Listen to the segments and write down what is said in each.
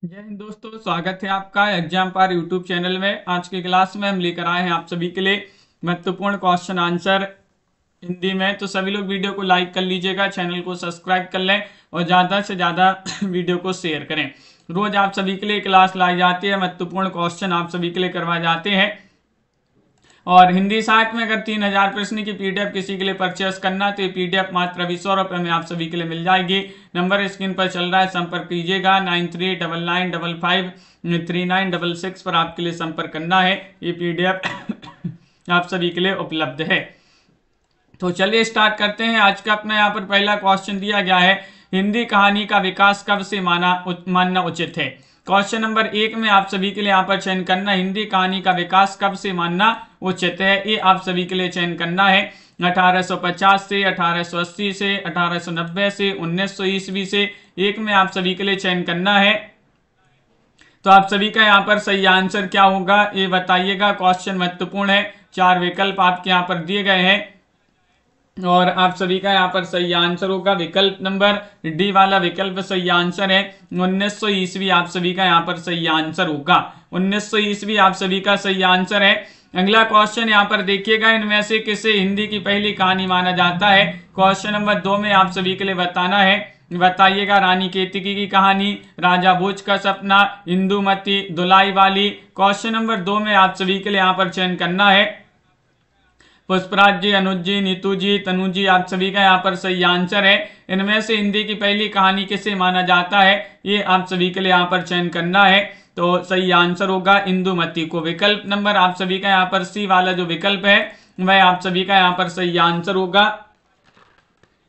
जय हिंद दोस्तों, स्वागत है आपका एग्जाम पार यूट्यूब चैनल में। आज की क्लास में हम लेकर आए हैं आप सभी के लिए महत्वपूर्ण क्वेश्चन आंसर हिंदी में। तो सभी लोग वीडियो को लाइक कर लीजिएगा, चैनल को सब्सक्राइब कर लें और ज़्यादा से ज़्यादा वीडियो को शेयर करें। रोज आप सभी के लिए क्लास लाई जाती है, महत्वपूर्ण क्वेश्चन आप सभी के लिए करवाए जाते हैं। और हिंदी साहित्य में अगर 3000 प्रश्न की पीडीएफ किसी के लिए परचेस करना तो ये पीडीएफ मात्र 200 रुपये में आप सभी के लिए मिल जाएगी। नंबर स्क्रीन पर चल रहा है, संपर्क कीजिएगा। 9399553966 पर आपके लिए संपर्क करना है। ये पीडीएफ आप सभी के लिए उपलब्ध है। तो चलिए स्टार्ट करते हैं। आज का अपना यहाँ पर पहला क्वेश्चन दिया गया है, हिंदी कहानी का विकास कब से मानना उचित है। क्वेश्चन नंबर 1 में आप सभी के लिए यहाँ पर चयन करना, हिंदी कहानी का विकास कब से मानना उचित है। ये आप सभी के लिए चयन करना है 1850 से, 1880 से, 1890 से, 1900 ईस्वी से। एक में आप सभी के लिए चयन करना है। तो आप सभी का यहाँ पर सही आंसर क्या होगा ये बताइएगा। क्वेश्चन महत्वपूर्ण है, 4 विकल्प आपके यहाँ पर दिए गए हैं और आप सभी का यहाँ पर सही आंसर होगा विकल्प नंबर डी वाला विकल्प सही आंसर है। 1900 ईस्वी आप सभी का यहाँ पर सही आंसर होगा। 1900 ईस्वी आप सभी का सही आंसर है। अगला क्वेश्चन यहाँ पर देखिएगा, इनमें से किसे हिंदी की पहली कहानी माना जाता है। क्वेश्चन नंबर 2 में आप सभी के लिए बताना है, बताइएगा। रानी केतकी की कहानी, राजा भोज का सपना, इंदुमती, दुलाई वाली। क्वेश्चन नंबर 2 में आप सभी के लिए यहाँ पर चयन करना है पुष्पराज जी, अनुज जी, नीतू जी, तनु जी। आप सभी का यहाँ पर सही आंसर है। इनमें से हिंदी की पहली कहानी किसे माना जाता है, ये आप सभी के लिए यहाँ पर चयन करना है। तो सही आंसर होगा इंदुमती को। विकल्प नंबर आप सभी का यहाँ पर सी वाला जो विकल्प है वह आप सभी का यहाँ पर सही आंसर होगा।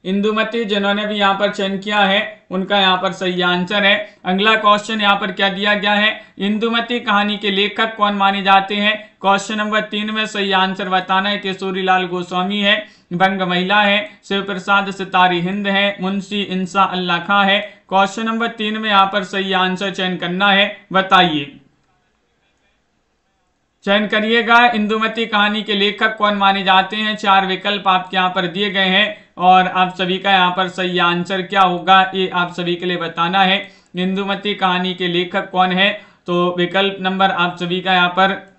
इंदुमती जिन्होंने भी यहाँ पर चयन किया है उनका यहाँ पर सही आंसर है। अगला क्वेश्चन यहाँ पर क्या दिया गया है, इंदुमती कहानी के लेखक कौन माने जाते हैं। क्वेश्चन नंबर 3 में सही आंसर बताना है। केशोरीलाल गोस्वामी है, बंग महिला है, शिव प्रसाद सितारी हिंद है, मुंशी इंसा अल्लाह खां है। क्वेश्चन नंबर 3 में यहाँ पर सही आंसर चयन करना है, बताइए, चयन करिएगा। इंदुमती कहानी के लेखक कौन माने जाते हैं। 4 विकल्प आपके यहाँ पर दिए गए हैं और आप सभी का यहाँ पर सही आंसर क्या होगा ये आप सभी के लिए बताना है। इंदुमती कहानी के लेखक कौन है, तो विकल्प नंबर आप सभी का यहाँ पर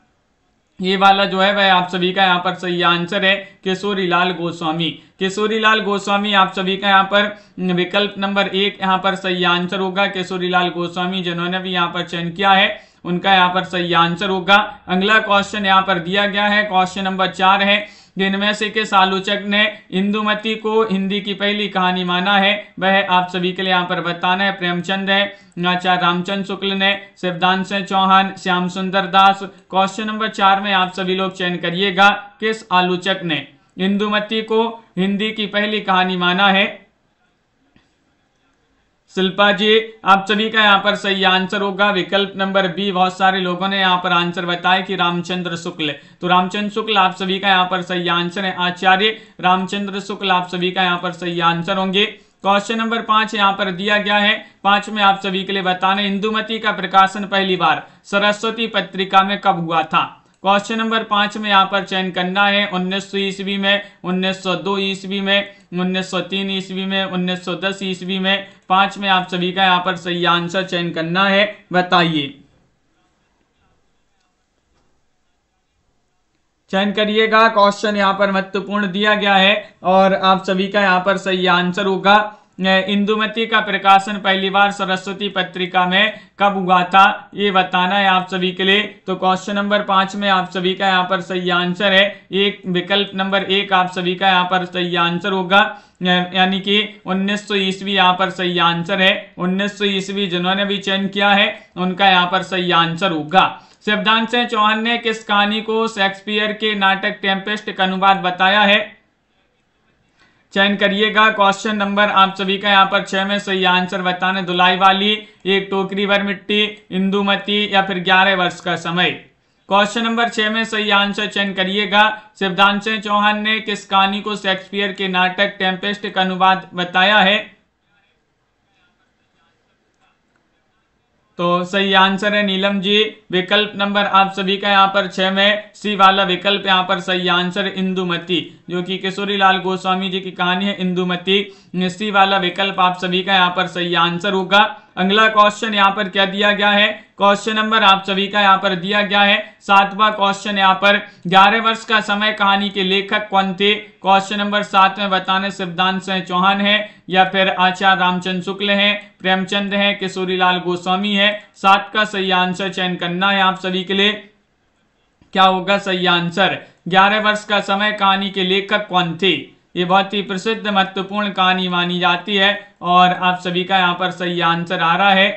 ये वाला जो है वह आप सभी का यहाँ पर सही आंसर है, केशोरीलाल गोस्वामी। केशोरीलाल गोस्वामी आप सभी का यहाँ पर विकल्प नंबर 1 यहाँ पर सही आंसर होगा। केशोरीलाल गोस्वामी जिन्होंने भी यहाँ पर चयन किया है उनका यहाँ पर सही आंसर होगा। अगला क्वेश्चन यहाँ पर दिया गया है, क्वेश्चन नंबर 4 है, इनमें से किस आलोचक ने इंदुमती को हिंदी की पहली कहानी माना है। वह आप सभी के लिए यहाँ पर बताना है। प्रेमचंद है, आचार्य रामचंद्र शुक्ल ने, शिवदान सिंह चौहान, श्याम सुंदर दास। क्वेश्चन नंबर 4 में आप सभी लोग चयन करिएगा, किस आलोचक ने इंदुमती को हिंदी की पहली कहानी माना है। शिल्पा जी आप सभी का यहाँ पर सही आंसर होगा विकल्प नंबर बी। बहुत सारे लोगों ने यहाँ पर आंसर बताया कि रामचंद्र शुक्ल, तो रामचंद्र शुक्ल आप सभी का यहाँ पर सही आंसर है। आचार्य रामचंद्र शुक्ल आप सभी का यहाँ पर सही आंसर होंगे। क्वेश्चन नंबर 5 यहाँ पर दिया गया है, 5 में आप सभी के लिए बताना, इंदुमती का प्रकाशन पहली बार सरस्वती पत्रिका में कब हुआ था। क्वेश्चन नंबर 5 में यहाँ पर चयन करना है 1900 ईस्वी में, 1902 ईस्वी में, 1903 ईस्वी में, 1910 ईस्वी में। 5 में आप सभी का यहाँ पर सही आंसर चयन करना है, बताइए, चयन करिएगा। क्वेश्चन यहाँ पर महत्वपूर्ण दिया गया है और आप सभी का यहाँ पर सही आंसर होगा इंदुमती का प्रकाशन पहली बार सरस्वती पत्रिका में कब हुआ था, ये बताना है आप सभी के लिए। तो क्वेश्चन नंबर 5 में आप सभी का यहाँ पर सही आंसर है एक, विकल्प नंबर 1 आप सभी का यहाँ पर सही आंसर होगा, यानी कि 1900 ईस्वी यहाँ पर सही आंसर है। 1900 ईस्वी जिन्होंने भी चयन किया है उनका यहाँ पर सही आंसर होगा। शिवदान सिंह चौहान ने किस कहानी को शेक्सपियर के नाटक टेम्पेस्ट का अनुवाद बताया है, चयन करिएगा। क्वेश्चन नंबर आप सभी का यहाँ पर 6 में सही आंसर बताना, दुलाई वाली, एक टोकरी भर मिट्टी, इंदुमती या फिर 11 वर्ष का समय। क्वेश्चन नंबर 6 में सही आंसर चयन करिएगा। शिवदान सिंह चौहान ने किस कहानी को शेक्सपियर के नाटक टेम्पेस्ट का अनुवाद बताया है, तो सही आंसर है नीलम जी। विकल्प नंबर आप सभी का यहाँ पर 6 में सी वाला विकल्प यहाँ पर सही आंसर इंदुमती, जो कि किशोरीलाल गोस्वामी जी की कहानी है इंदुमती। सी वाला विकल्प आप सभी का यहाँ पर सही आंसर होगा। अगला क्वेश्चन यहाँ पर क्या दिया गया है, क्वेश्चन नंबर आप सभी का यहाँ पर दिया गया है 7वां क्वेश्चन यहाँ पर 11 वर्ष का समय कहानी के लेखक कौन थे। क्वेश्चन नंबर 7 में बताने शिवदान सिंह चौहान है या फिर आचार्य रामचंद्र शुक्ल है, प्रेमचंद है, किशोरीलाल गोस्वामी है। 7 का सही आंसर चयन करना है आप सभी के लिए। क्या होगा सही आंसर, 11 वर्ष का समय कहानी के लेखक कौन थे। ये बहुत ही प्रसिद्ध महत्वपूर्ण कहानी मानी जाती है और आप सभी का यहाँ पर सही आंसर आ रहा है।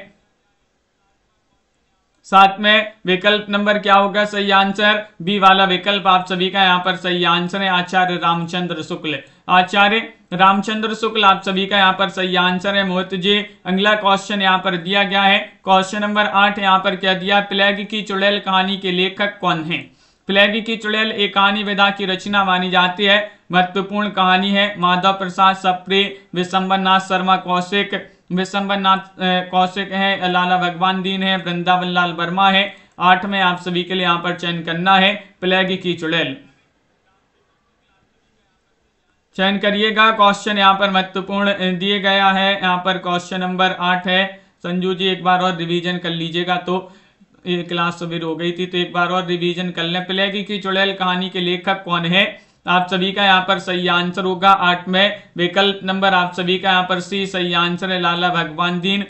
7 में विकल्प नंबर क्या होगा सही आंसर, बी वाला विकल्प आप सभी का यहाँ पर सही आंसर है, आचार्य रामचंद्र शुक्ल। आचार्य रामचंद्र शुक्ल आप सभी का यहाँ पर सही आंसर है मोहित जी। अगला क्वेश्चन यहाँ पर दिया गया है क्वेश्चन नंबर 8 यहाँ पर क्या दिया, प्लेग की चुड़ैल कहानी के लेखक कौन है। प्लेग की चुड़ैल एक कहानी विधा की रचना मानी जाती है, महत्वपूर्ण कहानी है। माधव प्रसाद सप्रे, विशंबर नाथ शर्मा कौशिक, विशंबर नाथ कौशिक है, लाला भगवान दीन है, वृंदावन लाल वर्मा है। 8 में आप सभी के लिए यहाँ पर चयन करना है प्लेग की चुड़ैल, चयन करिएगा। क्वेश्चन यहाँ पर महत्वपूर्ण दिए गया है, यहाँ पर क्वेश्चन नंबर 8 है। संजू जी एक बार और रिवीजन कर लीजिएगा, तो ये क्लास सवेर हो गई थी तो एक बार और रिवीजन कर लें। प्लेग की चुड़ैल कहानी के लेखक कौन है, आप सभी का यहाँ पर सही आंसर होगा 8 में विकल्प नंबर आप सभी का यहाँ पर सी सही आंसर है, लाला भगवान दीन।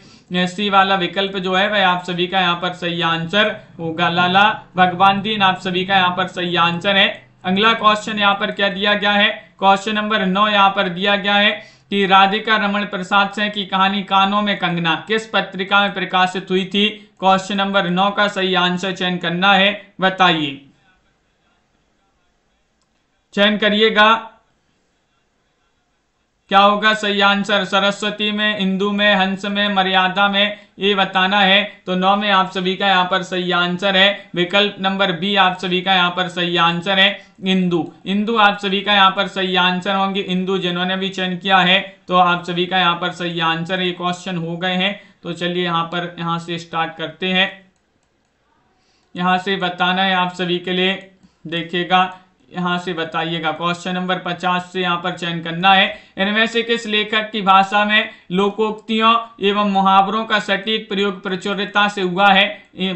सी वाला विकल्प जो है वह आप सभी का यहाँ पर सही आंसर होगा, लाला भगवान दीन आप सभी का यहाँ पर सही आंसर है। अगला क्वेश्चन यहाँ पर क्या दिया गया है, क्वेश्चन नंबर 9 यहाँ पर दिया गया है कि राधिका रमण प्रसाद सिंह की कहानी कानों में कंगना किस पत्रिका में प्रकाशित हुई थी। क्वेश्चन नंबर 9 का सही आंसर चयन करना है, बताइए, चयन करिएगा। क्या होगा सही आंसर, सरस्वती में, इंदु में, हंस में, मर्यादा में, ये बताना है। तो 9 में आप सभी का यहाँ पर सही आंसर है विकल्प नंबर बी आप सभी का यहाँ पर सही आंसर है, इंदु। इंदु आप सभी का यहाँ पर सही आंसर होंगे, इंदु जिन्होंने भी चयन किया है तो आप सभी का यहाँ पर सही आंसर है। ये क्वेश्चन हो गए हैं तो चलिए यहाँ से स्टार्ट करते हैं। यहाँ से बताना है आप सभी के लिए, देखिएगा यहाँ से बताइएगा। क्वेश्चन नंबर 50 से यहाँ पर चयन करना है, इनमें से किस लेखक की भाषा में लोकोक्तियों एवं मुहावरों का सटीक प्रयोग प्रचुरता से हुआ है।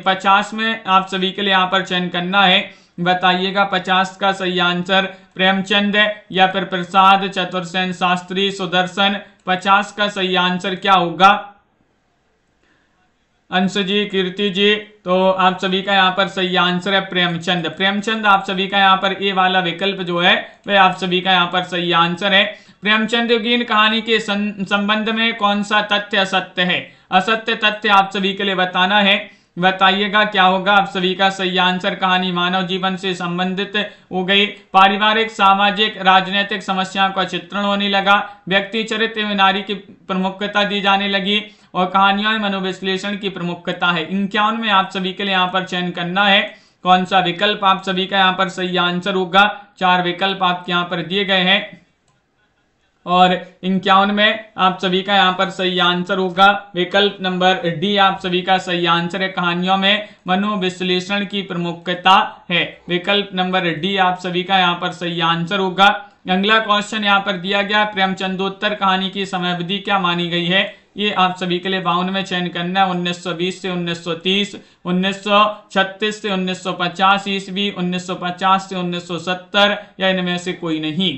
50 में आप सभी के लिए यहाँ पर चयन करना है, बताइएगा। 50 का सही आंसर प्रेमचंद या फिर प्रसाद, चतुर्सेन शास्त्री, सुदर्शन। 50 का सही आंसर क्या होगा, अंश जी, कीर्ति जी, तो आप सभी का यहाँ पर सही आंसर है प्रेमचंद। प्रेमचंद आप सभी का यहाँ पर ए वाला विकल्प जो है वह आप सभी का यहाँ पर सही आंसर है। प्रेमचंद युगीन कहानी के संबंध में कौन सा तथ्य असत्य है, असत्य तथ्य आप सभी के लिए बताना है, बताइएगा क्या होगा आप सभी का सही आंसर। कहानी मानव जीवन से संबंधित हो गई, पारिवारिक, सामाजिक, राजनीतिक समस्याओं का चित्रण होने लगा, व्यक्ति चरित्र एवं नारी की प्रमुखता दी जाने लगी और कहानियों में मनोविश्लेषण की प्रमुखता है। 51 में आप सभी के लिए यहाँ पर चयन करना है, कौन सा विकल्प आप सभी का यहाँ पर सही आंसर होगा। 4 विकल्प आपके यहाँ पर दिए गए हैं और 51 में आप सभी का यहाँ पर सही आंसर होगा विकल्प नंबर डी आप सभी का सही आंसर है, कहानियों में मनोविश्लेषण की प्रमुखता है। विकल्प नंबर डी आप सभी का यहाँ पर सही आंसर होगा। अगला क्वेश्चन यहाँ पर दिया गया, प्रेमचंदोत्तर कहानी की समयावधि क्या मानी गई है, ये आप सभी के लिए 52 में चयन करना है। 1920 से 1930, 1936 से 1950 ईस्वी, 1950 से 1970 या इनमें से कोई नहीं।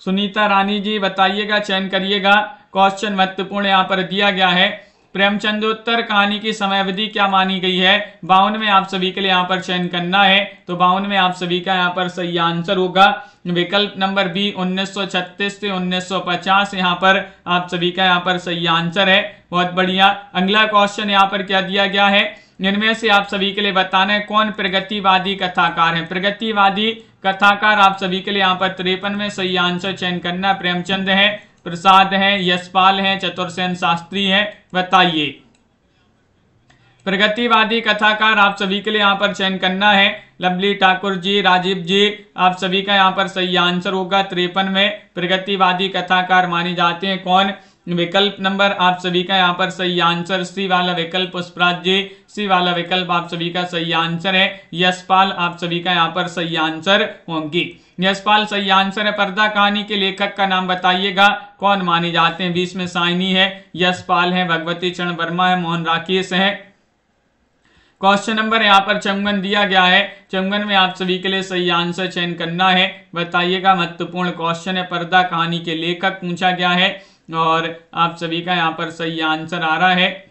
सुनीता रानी जी बताइएगा, चयन करिएगा। क्वेश्चन महत्वपूर्ण यहाँ पर दिया गया है, प्रेमचंदोत्तर कहानी की समयावधि क्या मानी गई है। 52 में आप सभी के लिए यहाँ पर चयन करना है, तो 52 में आप सभी का यहाँ पर सही आंसर होगा विकल्प नंबर बी 1936 से 1950, यहाँ पर आप सभी का यहाँ पर सही आंसर है। बहुत बढ़िया। अगला क्वेश्चन यहाँ पर क्या दिया गया है, इनमें से आप सभी के लिए बताना है कौन प्रगतिवादी कथाकार है। प्रगतिवादी कथाकार आप सभी के लिए यहाँ पर 53 में सही आंसर चयन करना, प्रेमचंद है, प्रसाद है, यशपाल है, चतुर्सेन शास्त्री है, बताइए। प्रगतिवादी कथाकार आप सभी के लिए यहाँ पर चयन करना है, लवली ठाकुर जी, राजीव जी, आप सभी का यहाँ पर सही आंसर होगा। 53 में प्रगतिवादी कथाकार माने जाते हैं कौन, विकल्प नंबर आप सभी का यहाँ पर सही आंसर सी वाला विकल्प पुष्पराज जी, सी वाला विकल्प आप सभी का सही आंसर है, यशपाल आप सभी का यहाँ पर सही आंसर होंगी। यशपाल सही आंसर है। पर्दा कहानी के लेखक का नाम बताइएगा, कौन माने जाते हैं? 20 में साइनी है, यशपाल है, भगवती चरण वर्मा है, मोहन राकेश है। क्वेश्चन नंबर यहाँ पर 54 दिया गया है। 54 में आप सभी के लिए सही आंसर चयन करना है। बताइएगा, महत्वपूर्ण क्वेश्चन है, पर्दा कहानी के लेखक पूछा गया है और आप सभी का यहाँ पर सही आंसर आ रहा है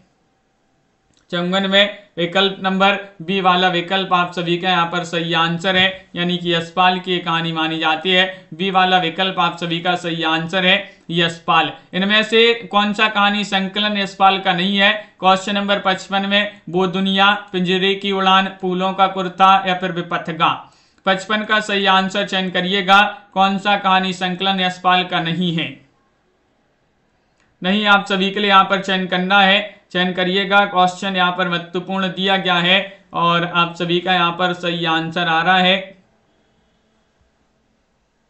54 में विकल्प नंबर बी वाला विकल्प आप सभी का यहाँ पर सही आंसर है, यानी कि यशपाल की कहानी मानी जाती है। बी वाला विकल्प आप सभी का सही आंसर है, यशपाल। इनमें से कौन सा कहानी संकलन यशपाल का नहीं है? क्वेश्चन नंबर 55 में वो दुनिया, पिंजरे की उड़ान, फूलों का कुर्ता या फिर विपथगा। 55 का सही आंसर चयन करिएगा, कौन सा कहानी संकलन यशपाल का नहीं है? नहीं, आप सभी के लिए यहाँ पर चयन करना है, चयन करिएगा। क्वेश्चन यहाँ पर महत्वपूर्ण दिया गया है और आप सभी का यहाँ पर सही आंसर आ रहा है।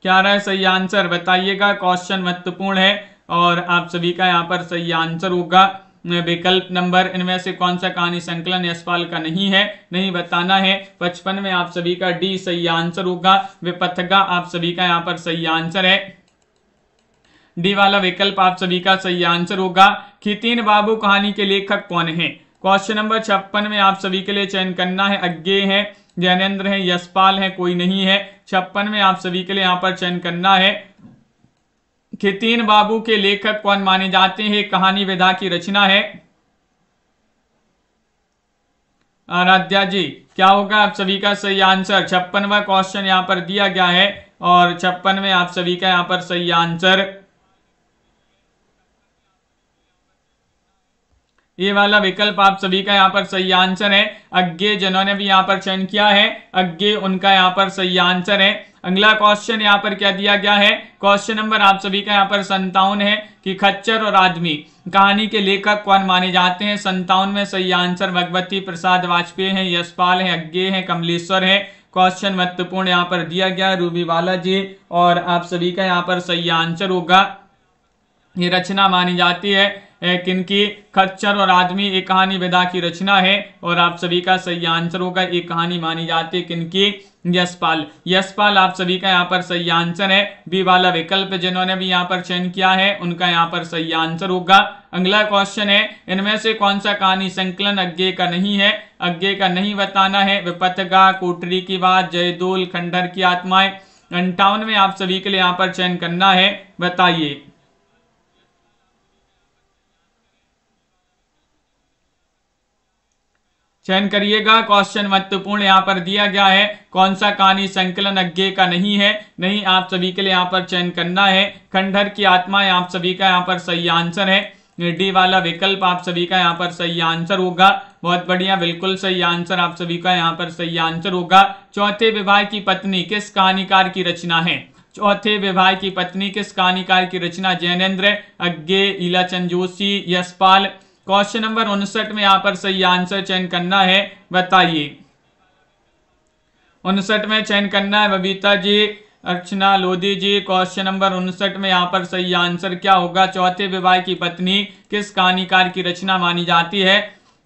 क्या आ रहा है सही आंसर? बताइएगा, क्वेश्चन महत्वपूर्ण है और आप सभी का यहाँ पर सही आंसर होगा विकल्प नंबर, इनमें से कौन सा कहानी संकलन यशपाल का नहीं है? नहीं बताना है। 55 में आप सभी का डी सही आंसर होगा, विपथगा आप सभी का यहाँ पर सही आंसर है। डी वाला विकल्प आप सभी का सही आंसर होगा। खितीन बाबू कहानी के लेखक कौन है? क्वेश्चन नंबर 56 में आप सभी के लिए चयन करना है। अज्ञे है, जैनेन्द्र है, यशपाल है, कोई नहीं है। 56 में आप सभी के लिए यहाँ पर चयन करना है। खितीन बाबू के लेखक कौन माने जाते हैं? कहानी विधा की रचना है। आराध्या जी, क्या होगा आप सभी का सही आंसर? 56वां क्वेश्चन यहाँ पर दिया गया है और 56 में आप सभी का यहाँ पर सही आंसर ये वाला विकल्प आप सभी का यहाँ पर सही आंसर है। अज्ञे, जिन्होंने भी यहाँ पर चयन किया है अज्ञे, उनका यहाँ पर सही आंसर है। अगला क्वेश्चन यहाँ पर क्या दिया गया है? क्वेश्चन नंबर आप सभी का यहाँ पर 57 है कि खच्चर और आदमी कहानी के लेखक कौन माने जाते हैं? 57 में सही आंसर भगवती प्रसाद वाजपेयी है, यशपाल है, अज्ञे है, कमलेश्वर है। क्वेश्चन महत्वपूर्ण यहाँ पर दिया गया रूबी बाला जी और आप सभी का यहाँ पर सही आंसर होगा। ये रचना मानी जाती है किनकी? खच्चर और आदमी एक कहानी विधा की रचना है और आप सभी का सही आंसर होगा। एक कहानी मानी जाती है किनकी? यशपाल। यशपाल आप सभी का यहाँ पर सही आंसर है। बी वाला विकल्प जिन्होंने भी यहाँ पर चयन किया है उनका यहाँ पर सही आंसर होगा। अगला क्वेश्चन है, इनमें से कौन सा कहानी संकलन अज्ञे का नहीं है? अज्ञे का नहीं बताना है। विपथगा, कोटरी की बात, जयदोल, खंडहर की आत्माएं। 58 में आप सभी के लिए यहाँ पर चयन करना है। बताइए, चयन करिएगा। क्वेश्चन महत्वपूर्ण यहाँ पर दिया गया है, कौन सा कहानी संकलन अज्ञे का नहीं है? नहीं, आप सभी के लिए यहाँ पर चयन करना है। खंडहर की आत्माएं आप सभी का यहाँ पर सही आंसर है। डी वाला विकल्प आप सभी का यहाँ पर सही आंसर होगा। बहुत बढ़िया, बिल्कुल सही आंसर आप सभी का यहाँ पर सही आंसर होगा। चौथे विवाह की पत्नी किस कहानीकार की रचना है? चौथे विवाह की पत्नी किस कहानीकार की रचना? जैनेन्द्र, अज्ञे, ईलाचंद जोशी, यशपाल। क्वेश्चन नंबर 59 में यहाँ पर सही आंसर चयन करना है। बताइए, 59 में चयन करना है बबीता जी, अर्चना लोधी जी। क्वेश्चन नंबर 59 में यहाँ पर सही आंसर क्या होगा? चौथे विवाह की पत्नी किस कहानीकार की रचना मानी जाती है?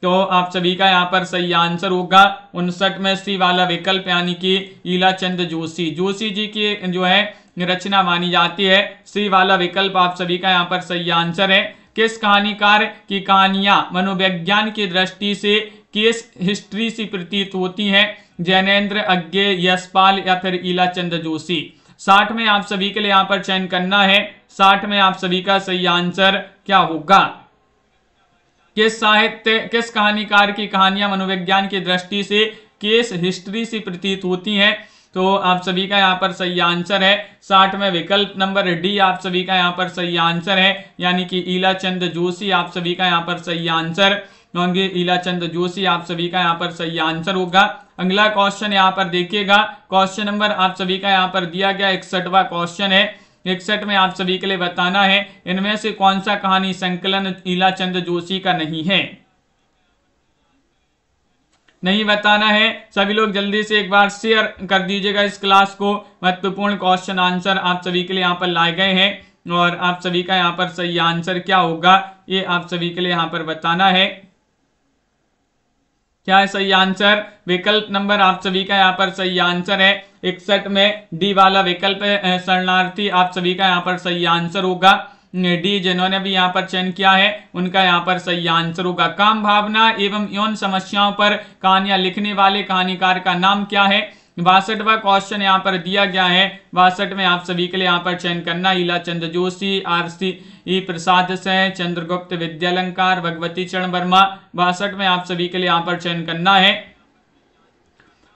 तो आप सभी का यहाँ पर सही आंसर होगा 59 में सी वाला विकल्प, यानी कि ईलाचंद जोशी। जोशी जी की जो है रचना मानी जाती है। सी वाला विकल्प आप सभी का यहाँ पर सही आंसर है। किस कहानीकार की कहानियां मनोविज्ञान की दृष्टि से केस हिस्ट्री से प्रतीत होती हैं? जैनेन्द्र, अज्ञे, यशपाल या फिर ईलाचंद जोशी। 60 में आप सभी के लिए यहाँ पर चयन करना है। 60 में आप सभी का सही आंसर क्या होगा? किस कहानीकार की कहानियां मनोविज्ञान की दृष्टि से केस हिस्ट्री से प्रतीत होती हैं? तो आप सभी का यहाँ पर सही आंसर है 60 में विकल्प नंबर डी आप सभी का यहाँ पर सही आंसर है, यानी कि ईलाचंद जोशी आप सभी का यहाँ पर सही आंसर होंगे। ईलाचंद जोशी आप सभी का यहाँ पर सही आंसर होगा। अगला क्वेश्चन यहाँ पर देखिएगा, क्वेश्चन नंबर आप सभी का यहाँ पर दिया गया 61वां क्वेश्चन है। 61 में आप सभी के लिए बताना है, इनमें से कौन सा कहानी संकलन ईलाचंद जोशी का नहीं है? नहीं बताना है। सभी लोग जल्दी से एक बार शेयर कर दीजिएगा इस क्लास को। महत्वपूर्ण क्वेश्चन आंसर आप सभी के लिए यहाँ पर लाए गए हैं और आप सभी का यहाँ पर सही आंसर क्या होगा ये आप सभी के लिए यहाँ पर बताना है। क्या है सही आंसर? विकल्प नंबर आप सभी का यहाँ पर सही आंसर है 61 में डी वाला विकल्प है शरणार्थी, आप सभी का यहाँ पर सही आंसर होगा डी। जिन्होंने भी यहाँ पर चयन किया है उनका यहाँ पर सही आंसर होगा। काम भावना एवं यौन समस्याओं पर कहानियां लिखने वाले कहानीकार का नाम क्या है? 62वां क्वेश्चन यहाँ पर दिया गया है। 62 में आप सभी के लिए यहाँ पर चयन करना ईलाचंद जोशी, RC प्रसाद से, चंद्रगुप्त विद्यालंकार, भगवती चरण वर्मा। 62 में आप सभी के लिए यहाँ पर चयन करना है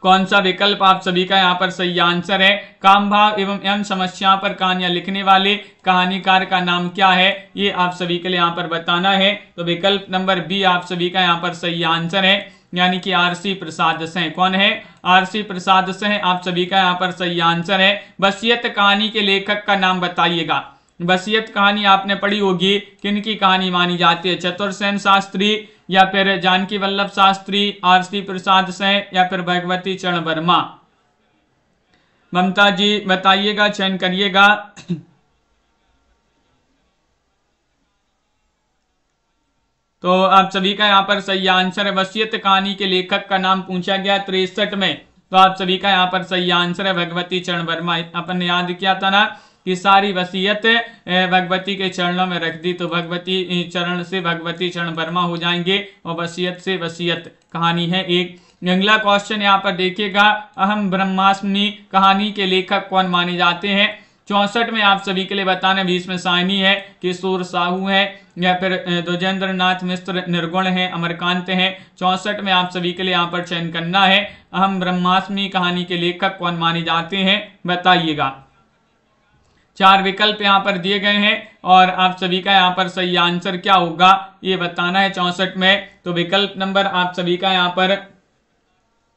कौन सा विकल्प आप सभी का यहाँ पर सही आंसर है? काम भाव एवं यौन समस्या पर कहानियां लिखने वाले कहानीकार का नाम क्या है? ये आप सभी के लिए यहाँ पर बताना है। तो विकल्प नंबर बी आप सभी का यहाँ पर सही आंसर है, यानी कि RC प्रसाद से। कौन है? RC प्रसाद से आप सभी का यहाँ पर सही आंसर है। वसीयत कहानी के लेखक का नाम बताइएगा। वसीयत कहानी आपने पढ़ी होगी, किनकी कहानी मानी जाती है? चतुर्सेन शास्त्री या फिर जानकी वल्लभ शास्त्री, RC प्रसाद से या फिर भगवती चरण वर्मा? ममता जी बताइएगा, चयन करिएगा। तो आप सभी का यहाँ पर सही आंसर है वसीयत कहानी के लेखक का नाम पूछा गया 63 में, तो आप सभी का यहाँ पर सही आंसर है भगवती चरण वर्मा। अपन ने याद किया था ना कि सारी वसीयत भगवती के चरणों में रख दी, तो भगवती चरण से भगवती चरण वर्मा हो जाएंगे और वसीयत से वसीयत कहानी है एक। अगला क्वेश्चन यहाँ पर देखिएगा, अहम ब्रह्मास्मि कहानी के लेखक कौन माने जाते हैं? 64 में आप सभी के लिए बताना भीष्म साहनी है, किशोर साहू है या फिर द्विजेंद्र नाथ मिश्र निर्गुण है, अमरकांत है। 64 में आप सभी के लिए यहाँ पर चयन करना है अहम ब्रह्मास्मि कहानी के लेखक कौन माने जाते हैं, बताइएगा। 4 विकल्प यहाँ पर दिए गए हैं और आप सभी का यहाँ पर सही आंसर क्या होगा ये बताना है 64 में। तो विकल्प नंबर आप सभी का यहाँ पर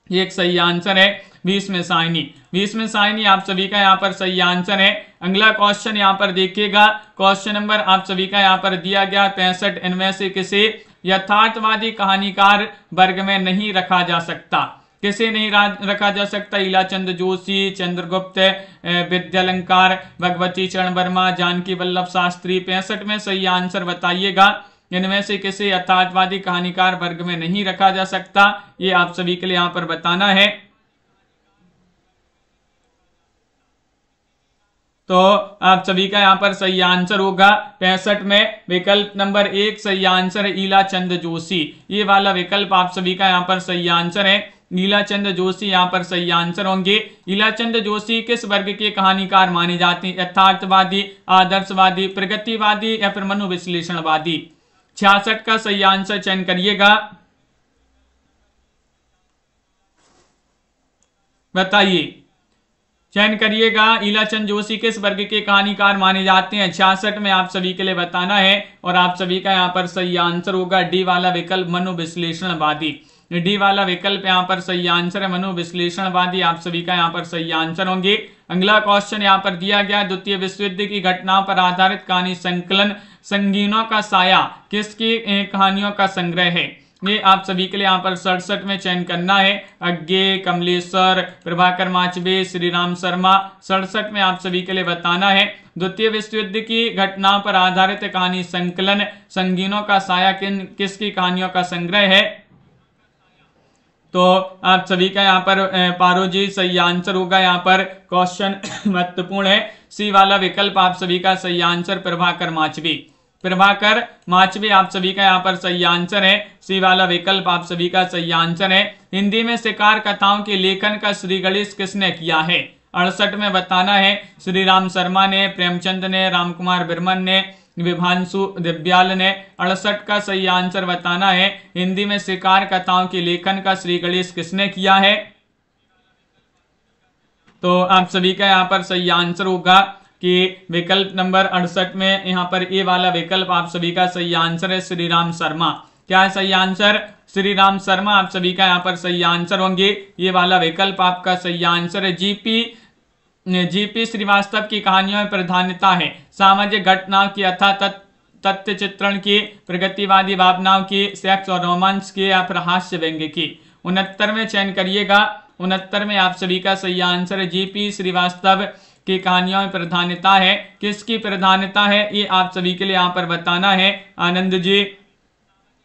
एक सही आंसर है भीष्म साहनी। भीष्म साहनी आप सभी का यहाँ पर सही आंसर है। अगला क्वेश्चन यहाँ पर देखिएगा, क्वेश्चन नंबर आप सभी का यहाँ पर दिया गया 63, इनमें से किसे यथार्थवादी कहानीकार वर्ग में नहीं रखा जा सकता? किसे नहीं रखा जा सकता? ईलाचंद जोशी, चंद्रगुप्त विद्यालंकार, भगवती चरण वर्मा, जानकी वल्लभ शास्त्री। 65 में सही आंसर बताइएगा, इनमें से किसे यथार्थवादी कहानीकार वर्ग में नहीं रखा जा सकता, ये आप सभी के लिए यहाँ पर बताना है। तो आप सभी का यहाँ पर सही आंसर होगा 65 में विकल्प नंबर 1 सही आंसर है ईलाचंद जोशी। ये वाला विकल्प आप सभी का यहाँ पर सही आंसर है, ईलाचंद जोशी यहाँ पर सही आंसर होंगे। ईलाचंद जोशी किस वर्ग के कहानीकार माने जाते हैं? यथार्थवादी, आदर्शवादी, प्रगतिवादी या फिर मनोविश्लेषणवादी? 66 का सही आंसर चयन करिएगा, बताइए, चयन करिएगा। ईलाचंद जोशी किस वर्ग के कहानीकार माने जाते हैं? 66 में आप सभी के लिए बताना है और आप सभी का यहाँ पर सही आंसर होगा डी वाला विकल्प मनोविश्लेषणवादी। डी वाला विकल्प यहाँ पर सही आंसर है मनोविश्लेषणवादी, आप सभी का यहाँ पर सही आंसर होंगे। अगला क्वेश्चन यहाँ पर दिया गया, द्वितीय विश्व युद्ध की घटनाओं पर आधारित कहानी संकलन संगीनों का साया किसकी कहानियों का संग्रह है? ये आप सभी के लिए यहाँ पर 67 में चयन करना है, अज्ञे, कमलेश्वर, प्रभाकर माचवे, श्री राम शर्मा। 67 में आप सभी के लिए बताना है द्वितीय विश्व युद्ध की घटनाओं पर आधारित कहानी संकलन संगीनों का साया किसकी कहानियों का संग्रह है? तो आप सभी का यहाँ पर पारो जी सही आंसर होगा। यहाँ पर क्वेश्चन महत्वपूर्ण है, सी वाला विकल्प आप सभी का सही आंसर प्रभाकर माचवी। प्रभाकर माचवी आप सभी का यहाँ पर सही आंसर है, सी वाला विकल्प आप सभी का सही आंसर है। हिंदी में शिकार कथाओं के लेखन का श्री गणेश किसने किया है? 68 में बताना है, श्री राम शर्मा ने, प्रेमचंद ने, रामकुमार बिरमन ने, विभांशु दिव्याल ने। 68 का सही आंसर बताना है, हिंदी में शिकार कथाओं के लेखन का श्री गणेश किसने किया है? तो आप सभी का यहाँ पर सही आंसर होगा कि विकल्प नंबर 68 में यहाँ पर ए वाला विकल्प आप सभी का सही आंसर है, श्री राम शर्मा। क्या है सही आंसर? श्री राम शर्मा आप सभी का यहाँ पर सही आंसर होंगे। ये वाला विकल्प आपका सही आंसर है। जीपी श्रीवास्तव की कहानियों में प्रधानता है सामाजिक घटनाओं की अथा तथ्य चित्रण की, प्रगतिवादी भावनाओं की, सेक्स और रोमांस की या फिर हास्य व्यंग्य की। 69 में चयन करिएगा, 69 में आप सभी का सही आंसर है जीपी श्रीवास्तव की कहानियों में प्रधानता है। किसकी प्रधानता है ये आप सभी के लिए यहाँ पर बताना है। आनंद जी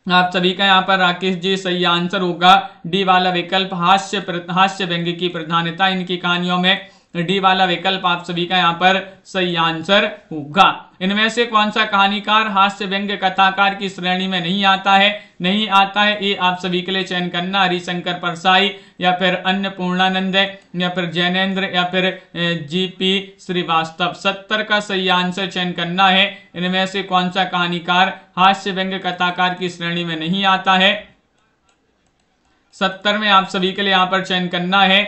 आप सभी का यहाँ पर राकेश जी सही आंसर होगा डी वाला विकल्प, हास्य व्यंग्य की प्रधानता इनकी कहानियों में। डी वाला विकल्प आप सभी का यहाँ पर सही आंसर होगा। इनमें से कौन सा कहानीकार हास्य व्यंग्य कथाकार की श्रेणी में नहीं आता है? नहीं आता है, ये आप सभी के लिए चयन करना, हरिशंकर परसाई या फिर अन्नपूर्णानंद या फिर जैनेन्द्र या फिर जीपी श्रीवास्तव। 70 का सही आंसर चयन करना है। इनमें से कौन सा कहानीकार हास्य व्यंग्य कथाकार की श्रेणी में नहीं आता है? 70 में आप सभी के लिए यहाँ पर चयन करना है।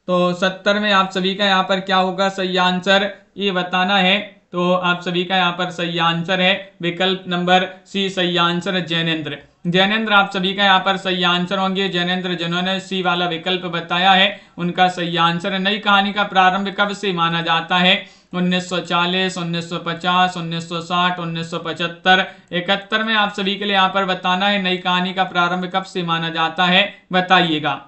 तो 70 में आप सभी का यहाँ पर क्या होगा सही आंसर, ये बताना है। तो आप सभी का यहाँ पर सही आंसर है विकल्प नंबर सी, सही आंसर है जैनेन्द्र। जैनेन्द्र आप सभी का यहाँ पर सही आंसर होंगे। जैनेन्द्र जिन्होंने सी वाला विकल्प बताया है उनका सही आंसर है। नई कहानी का प्रारंभ कब से माना जाता है? 1940, 1950, 1960, 1975। 71 में आप सभी के लिए यहाँ पर बताना है नई कहानी का प्रारंभ कब से माना जाता है, बताइएगा।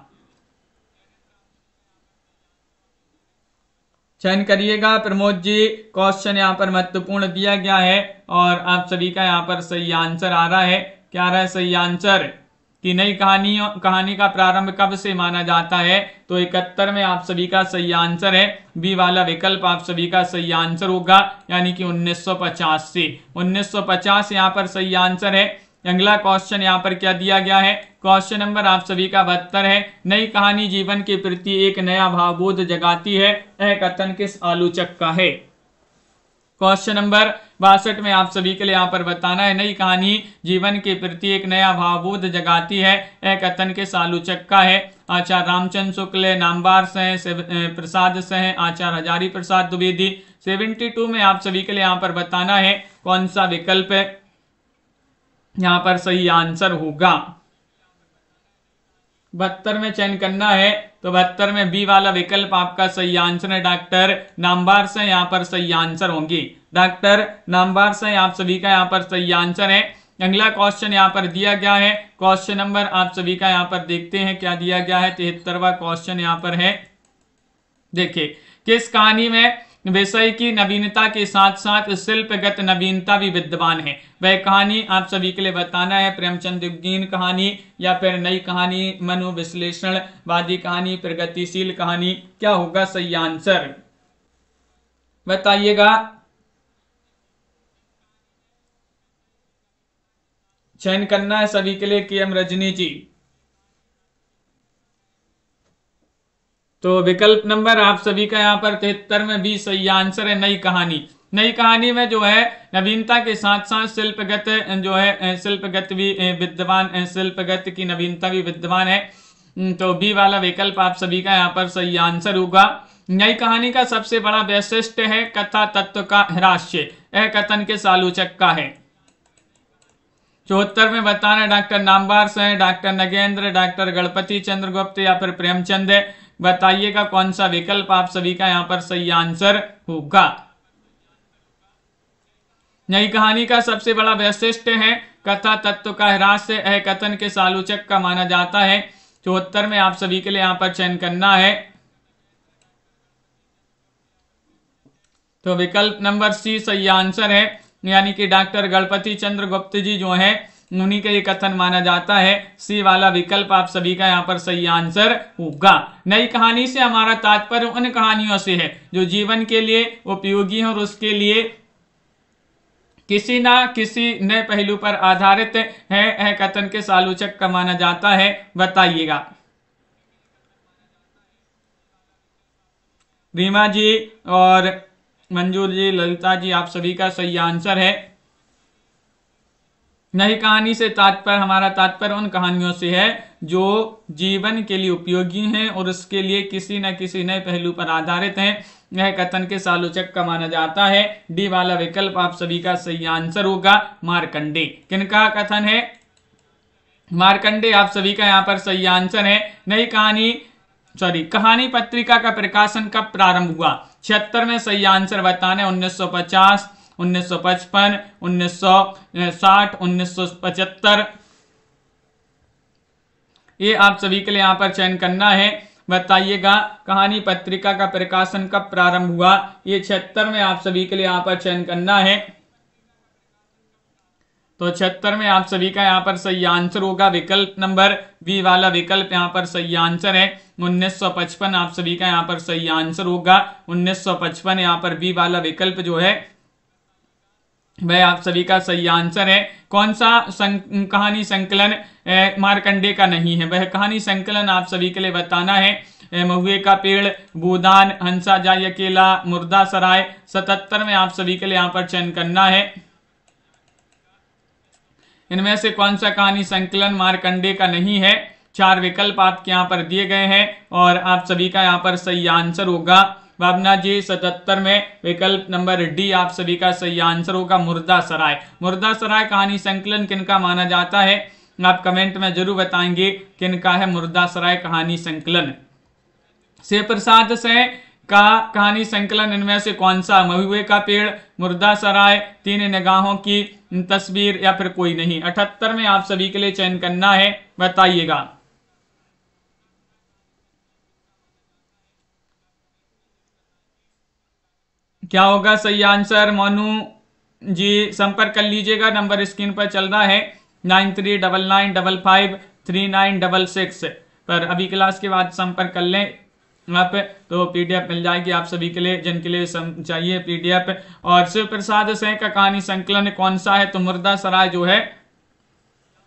चयन करिएगा प्रमोद जी। क्वेश्चन यहाँ पर महत्वपूर्ण दिया गया है और आप सभी का यहाँ पर सही आंसर आ रहा है। क्या आ रहा है सही आंसर कि नई कहानी का प्रारंभ कब से माना जाता है? तो 71 में आप सभी का सही आंसर है बी वाला विकल्प आप सभी का सही आंसर होगा, यानी कि 1950 से। 1950 यहाँ पर सही आंसर है। अगला क्वेश्चन यहाँ पर क्या दिया गया है? क्वेश्चन नंबर आप सभी का 72 है। नई कहानी जीवन के प्रति एक नया भावबोध जगाती है, यह कथन किस आलोचक का है? क्वेश्चन नंबर 62 में आप सभी के लिए यहाँ पर बताना है नई कहानी जीवन के प्रति एक नया भावबोध जगाती है, यह कथन किस आलोचक का है? आचार्य रामचंद्र शुक्ल, नामवार सह, प्रसाद सह, आचार्य हजारी प्रसाद द्विवेदी। 72 में आप सभी के लिए यहाँ पर बताना है कौन सा विकल्प यहाँ पर सही आंसर होगा। 72 में चयन करना है। तो 72 में बी वाला विकल्प आपका सही आंसर है, डॉक्टर नामवार से यहाँ पर सही आंसर होंगे। डॉक्टर नामवार से आप सभी का यहाँ पर सही आंसर है। अगला क्वेश्चन यहाँ पर दिया गया है। क्वेश्चन नंबर आप सभी का यहाँ पर देखते हैं क्या दिया गया है। 73वां क्वेश्चन यहाँ पर है। देखिए, किस कहानी में विषय की नवीनता के साथ साथ शिल्पगत नवीनता भी विद्यमान है? वह कहानी आप सभी के लिए बताना है प्रेमचंद युगीन कहानी या फिर नई कहानी, मनोविश्लेषणवादी कहानी, प्रगतिशील कहानी। क्या होगा सही आंसर, बताइएगा। चयन करना है सभी के लिए के.एम. रजनी जी। तो विकल्प नंबर आप सभी का यहाँ पर 73 में भी सही आंसर है नई कहानी। नई कहानी में जो है नवीनता के साथ साथ शिल्पगत जो है शिल्पगत भी विद्यमान, शिल्पगत की नवीनता भी विद्यमान है। तो बी वाला विकल्प आप सभी का यहाँ पर सही आंसर होगा। नई कहानी का सबसे बड़ा वैशिष्ट्य है कथा तत्व का ह्रास्य, यह कथन किस आलोचक का है? 74 में बताना डॉक्टर नामवार से, डॉक्टर नगेंद्र, डॉक्टर गणपति चंद्र गुप्त या फिर प्रेमचंद। बताइएगा कौन सा विकल्प आप सभी का यहाँ पर सही आंसर होगा। नई कहानी का सबसे बड़ा वैशिष्ट्य है कथा तत्व का ह्रास्य, यह कथन किस आलोचक का माना जाता है? 74 में आप सभी के लिए यहाँ पर चयन करना है। तो विकल्प नंबर सी सही आंसर है, यानी कि डॉक्टर गणपति चंद्र गुप्त जी जो है उन्हीं का ये कथन माना जाता है। सी वाला विकल्प आप सभी का यहाँ पर सही आंसर होगा। नई कहानी से हमारा तात्पर्य उन कहानियों से है जो जीवन के लिए उपयोगी है और उसके लिए किसी ना किसी नए पहलू पर आधारित है, यह कथन किस आलोचक का माना जाता है? बताइएगा। रीमा जी और मंजूर जी, ललिता जी, आप सभी का सही आंसर है। नई कहानी से तात्पर्य, हमारा तात्पर्य उन कहानियों से है जो जीवन के लिए उपयोगी हैं और उसके लिए किसी न किसी नए पहलू पर आधारित हैं, यह कथन किस आलोचक का माना जाता है? डी वाला विकल्प आप सभी का सही आंसर होगा, मार्कंडे। किनका कथन है? मार्कंडे आप सभी का यहाँ पर सही आंसर है। नई कहानी पत्रिका का प्रकाशन कब प्रारंभ हुआ? 76 में सही आंसर बताने। 1950, 1955, 1960, 1975। ये आप सभी के लिए यहाँ पर चयन करना है। बताइएगा कहानी पत्रिका का प्रकाशन कब प्रारंभ हुआ? ये 76 में आप सभी के लिए यहाँ पर चयन करना है। तो 76 में आप सभी का यहाँ पर सही आंसर होगा विकल्प नंबर बी वाला विकल्प यहाँ पर सही आंसर है। 1955 आप सभी का यहाँ पर सही आंसर होगा। 1955 यहाँ पर बी वाला विकल्प जो है वह आप सभी का सही आंसर है। कौन सा कहानी संकलन मार्कंडे का नहीं है? वह कहानी संकलन आप सभी के लिए बताना है। महुए का पेड़, भूदान, हंसा जाए अकेला, मुर्दा सराय। 77 में आप सभी के लिए यहाँ पर चयन करना है। इनमें से कौन सा कहानी संकलन मार्कंडे का नहीं है? 4 विकल्प आपके यहाँ पर दिए गए हैं और आप सभी का यहाँ पर सही आंसर होगा भावना जी 77 में विकल्प नंबर डी आप सभी का सही आंसर होगा मुर्दा सराय। मुर्दा सराय कहानी संकलन किनका माना जाता है? आप कमेंट में जरूर बताएंगे किनका है मुर्दा सराय कहानी संकलन। शिव प्रसाद से का कहानी संकलन इनमें से कौन सा? महुए का पेड़, मुर्दा सराय, 3 निगाहों की तस्वीर या फिर कोई नहीं। 78 में आप सभी के लिए चयन करना है, बताइएगा। क्या होगा सही आंसर? मोनू जी संपर्क कर लीजिएगा, नंबर स्क्रीन पर चल रहा है 9399553966 पर। अभी क्लास के बाद संपर्क कर लें आप, तो पीडीएफ मिल जाएगी आप सभी के लिए जिनके लिए चाहिए पीडीएफ। और शिव प्रसाद सिंह का कहानी संकलन कौन सा है? तो मुर्दा सराय जो है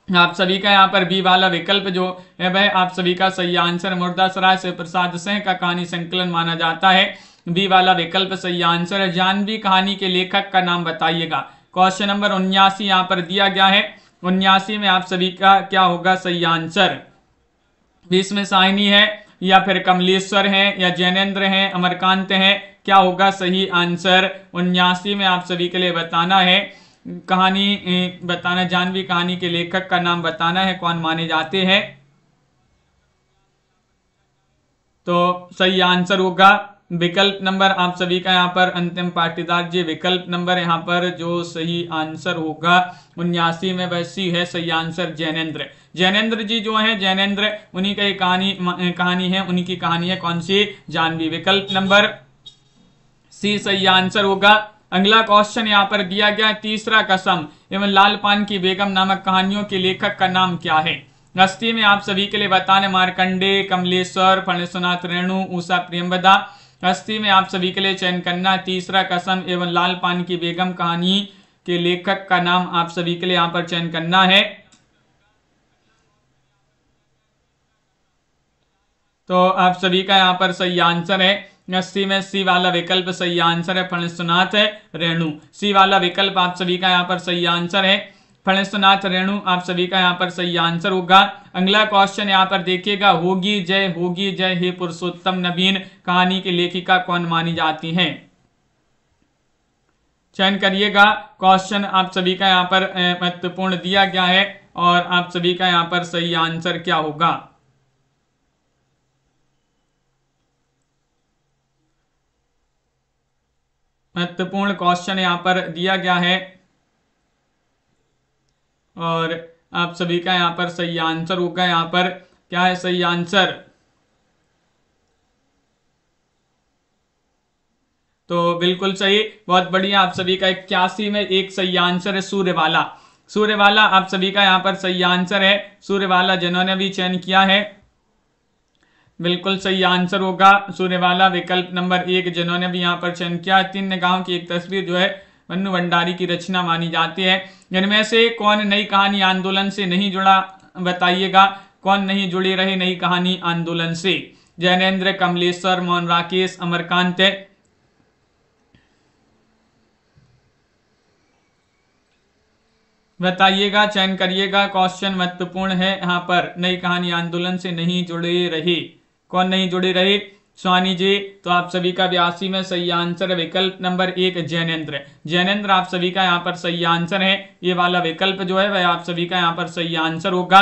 आप सभी का यहाँ पर बी वाला विकल्प जो है वह आप सभी का सही आंसर। मुर्दा सराय शिव प्रसाद सिंह का कहानी संकलन माना जाता है, बी वाला विकल्प सही आंसर है। जानवी कहानी के लेखक का नाम बताइएगा। क्वेश्चन नंबर 79 यहाँ पर दिया गया है। 79 में आप सभी का क्या होगा सही आंसर? भीष्म साहिनी है या फिर कमलेश्वर है या जैनेन्द्र है, अमरकांत है, क्या होगा सही आंसर? 79 में आप सभी के लिए बताना है, कहानी बताना, जानवी कहानी के लेखक का नाम बताना है, कौन माने जाते हैं। तो सही आंसर होगा विकल्प नंबर आप सभी का यहाँ पर अंतिम पाटीदार जी विकल्प नंबर यहाँ पर जो सही आंसर होगा 79 में वह सी है सही आंसर जैनेन्द्र। जैनेन्द्र जी जो है जैनेन्द्र उन्हीं का एक कहानी है, उन्हीं की कहानी है कौन सी? जानवी। विकल्प नंबर सी सही आंसर होगा। अगला क्वेश्चन यहाँ पर दिया गया तीसरा कसम एवं लाल पान की बेगम नामक कहानियों के लेखक का नाम क्या है? हस्ती में आप सभी के लिए बताने मार्कंडे, कमलेश्वर, फणीश्वरनाथ रेणु, उषा प्रेमवदा। हस्ती में आप सभी के लिए चयन करना तीसरा कसम एवं लाल पान की बेगम कहानी के लेखक का नाम आप सभी के लिए यहाँ पर चयन करना है। तो आप सभी का यहाँ पर सही आंसर है 80 में सी वाला विकल्प सही आंसर है फणीश्वरनाथ रेणु। सी वाला विकल्प आप सभी का यहाँ पर सही आंसर है फणीश्वरनाथ रेणु, आप सभी का यहाँ पर सही आंसर होगा। अगला क्वेश्चन यहाँ पर देखिएगा, होगी जय हे पुरुषोत्तम नवीन कहानी की लेखिका कौन मानी जाती हैं? चयन करिएगा। क्वेश्चन आप सभी का यहाँ पर महत्वपूर्ण दिया गया है और आप सभी का यहाँ पर सही आंसर क्या होगा? महत्वपूर्ण क्वेश्चन यहाँ पर दिया गया है और आप सभी का यहाँ पर सही आंसर होगा। यहाँ पर क्या है सही आंसर? तो बिल्कुल सही, बहुत बढ़िया। आप सभी का 81 में एक सही आंसर है सूर्यवाला। सूर्यवाला आप सभी का यहाँ पर सही आंसर है। सूर्यवाला जिन्होंने भी चयन किया है बिल्कुल सही आंसर होगा सूर्यवाला। विकल्प नंबर 1 जिन्होंने भी यहाँ पर चयन किया। 3 निगाहों की एक तस्वीर जो है मन्नू भंडारी की रचना मानी जाती है। इनमें से कौन नई कहानी आंदोलन से नहीं जुड़ा? बताइएगा कौन नहीं जुड़े रहे नई कहानी आंदोलन से? जैनेन्द्र, कमलेश्वर, मोहन राकेश, अमरकांत। बताइएगा, चयन करिएगा। क्वेश्चन महत्वपूर्ण है। यहाँ पर नई कहानी आंदोलन से नहीं जुड़े रहे, कौन नहीं जुड़े रहे? स्वानी जी। तो आप सभी का 82 में सही आंसर है विकल्प नंबर 1 जैनेन्द्र। जैनेन्द्र आप सभी का यहाँ पर सही आंसर है। ये वाला विकल्प जो है वह आप सभी का यहाँ पर सही आंसर होगा।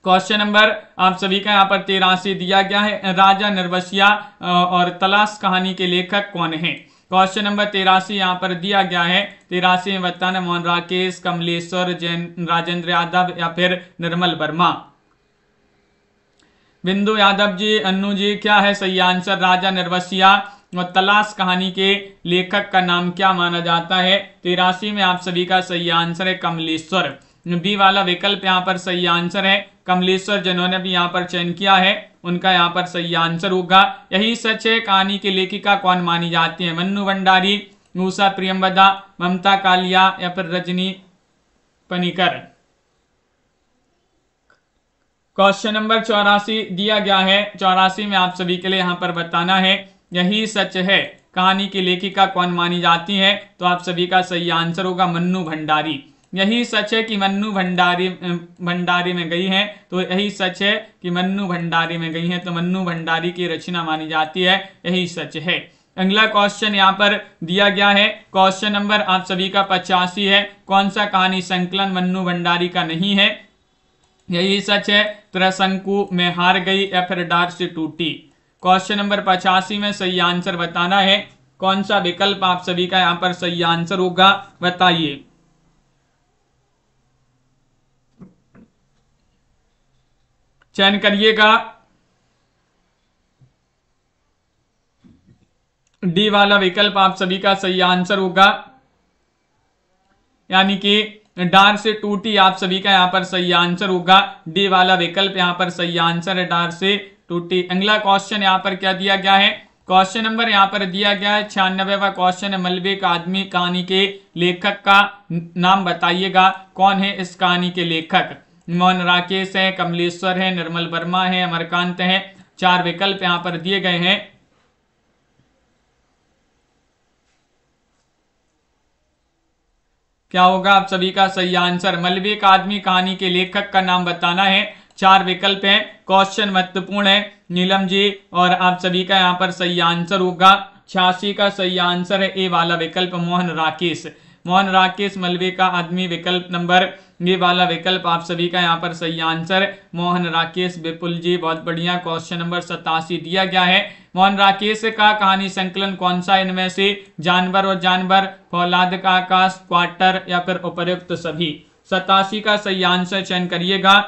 क्वेश्चन नंबर आप सभी का यहाँ पर 83 दिया गया है, राजा निर्वसिया और तलाश कहानी के लेखक कौन है? क्वेश्चन नंबर 83 यहाँ पर दिया गया है। 83 में बताना मोहन राकेश, कमलेश्वर, राजेंद्र यादव या फिर निर्मल वर्मा। बिंदु यादव जी, अन्नू जी, क्या है सही आंसर? राजा निर्वसिया। और तलाश कहानी के लेखक का नाम क्या माना जाता है? 83 में आप सभी का सही आंसर है कमलेश्वर। बी वाला विकल्प यहाँ पर सही आंसर है कमलेश्वर, जिन्होंने भी यहाँ पर चयन किया है उनका यहाँ पर सही आंसर होगा। यही सच है कहानी की लेखिका कौन मानी जाती है? मन्नू भंडारी, उषा प्रियंवदा, ममता कालिया या फिर रजनी पनिकर। क्वेश्चन नंबर 84 दिया गया है। 84 में आप सभी के लिए यहाँ पर बताना है यही सच है कहानी की लेखिका कौन मानी जाती है? तो आप सभी का सही आंसर होगा मन्नू भंडारी। यही सच है कि मन्नू भंडारी में गई है, तो यही सच है कि मन्नू भंडारी में गई है, तो मन्नू भंडारी की रचना मानी जाती है, यही सच है। अगला क्वेश्चन यहाँ पर दिया गया है। क्वेश्चन नंबर आप सभी का 85 है। कौन सा कहानी संकलन मन्नू भंडारी का नहीं है? यही सच है त्रिशंकु में हार गई या फिर डार से टूटी। क्वेश्चन नंबर 85 में सही आंसर बताना है। कौन सा विकल्प आप सभी का यहाँ पर सही आंसर होगा बताइए। चयन करिएगा। डी वाला विकल्प आप सभी का सही आंसर होगा, यानी कि डार से टूटी आप सभी का यहाँ पर सही आंसर होगा। डी वाला विकल्प यहाँ पर सही आंसर है, डार से टूटी। अगला क्वेश्चन यहाँ पर क्या दिया गया है? क्वेश्चन नंबर यहाँ पर दिया गया है 96वां क्वेश्चन है। मलबे का आदमी कहानी के लेखक का नाम बताइएगा। कौन है इस कहानी के लेखक? मोहन राकेश है, कमलेश्वर है, निर्मल वर्मा है, अमरकांत है। 4 विकल्प यहाँ पर दिए गए हैं। क्या होगा आप सभी का सही आंसर? मलबे का आदमी कहानी के लेखक का नाम बताना है। 4 विकल्प हैं। क्वेश्चन महत्वपूर्ण है नीलम जी, और आप सभी का यहाँ पर सही आंसर होगा 86 का सही आंसर है ए वाला विकल्प मोहन राकेश। मोहन राकेश मलबे का आदमी विकल्प नंबर ये वाला विकल्प आप सभी का यहाँ पर सही आंसर मोहन राकेश। विपुल जी बहुत बढ़िया। क्वेश्चन नंबर 87 दिया गया है। मोहन राकेश का कहानी संकलन कौन सा इनमें से? जानवर और जानवर, फौलाद का आकाश, क्वार्टर या फिर उपर्युक्त सभी। 87 का सही आंसर चयन करिएगा।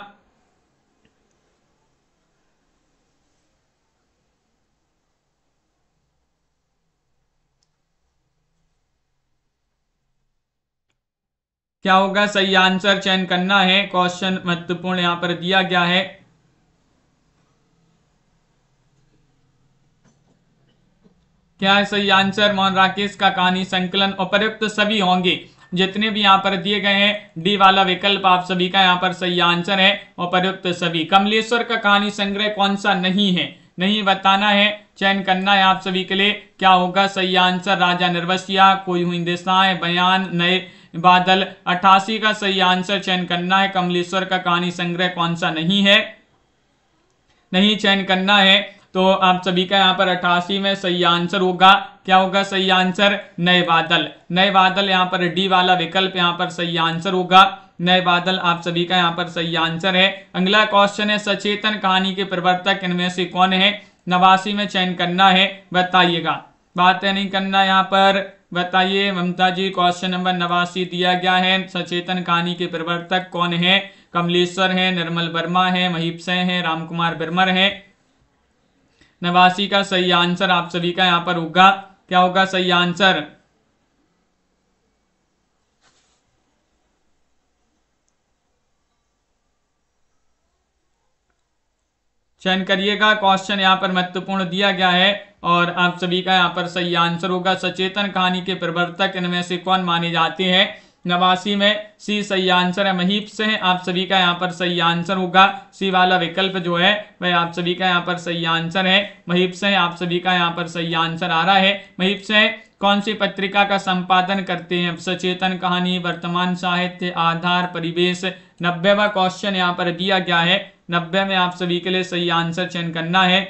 क्या होगा सही आंसर? चयन करना है। क्वेश्चन महत्वपूर्ण यहां पर दिया गया है। क्या है सही आंसर? मोहन राकेश का कहानी संकलन उपर्युक्त सभी होंगे जितने भी यहाँ पर दिए गए हैं। डी वाला विकल्प आप सभी का यहाँ पर सही आंसर है उपर्युक्त सभी। कमलेश्वर का कहानी संग्रह कौन सा नहीं है? नहीं बताना है, चयन करना है आप सभी के लिए। क्या होगा सही आंसर? राजा निर्वसिया, कोई हुई दिशाएं, बयान, नए बादल। 88 का सही आंसर चयन करना है। कमलेश्वर का कहानी संग्रह कौन सा नहीं है? नहीं चयन करना है। तो आप सभी का यहाँ पर 88 में सही आंसर होगा। क्या होगा सही आंसर? नए बादल। नए बादल यहाँ पर डी वाला विकल्प यहाँ पर सही आंसर होगा। नए बादल आप सभी का यहाँ पर सही आंसर है। अगला क्वेश्चन है सचेतन कहानी के प्रवर्तक इनमें से कौन है? 89 में चयन करना है, बताइएगा। बातें नहीं करना यहाँ पर, बताइए ममता जी। क्वेश्चन नंबर 89 दिया गया है। सचेतन कहानी के प्रवर्तक कौन है? कमलेश्वर है, निर्मल वर्मा है, महीप सिंह है, रामकुमार बिरमर है। 89 का सही आंसर आप सभी का यहाँ पर होगा। क्या होगा सही आंसर? चयन करिएगा। क्वेश्चन यहाँ पर महत्वपूर्ण दिया गया है और आप सभी का यहाँ पर सही आंसर होगा। सचेतन कहानी के प्रवर्तक इनमें से कौन माने जाते हैं? 89 में सी सही आंसर है। महीप सिंह आप सभी का यहाँ पर सही आंसर होगा। सी वाला विकल्प जो है वह आप सभी का यहाँ पर सही आंसर है। महीप सिंह आप सभी का यहाँ पर सही आंसर आ रहा है। महीप सिंह कौन सी पत्रिका का संपादन करते हैं? सचेतन कहानी, वर्तमान साहित्य, आधार, परिवेश। 90वां क्वेश्चन यहाँ पर दिया गया है। 90 में आप सभी के लिए सही आंसर चयन करना है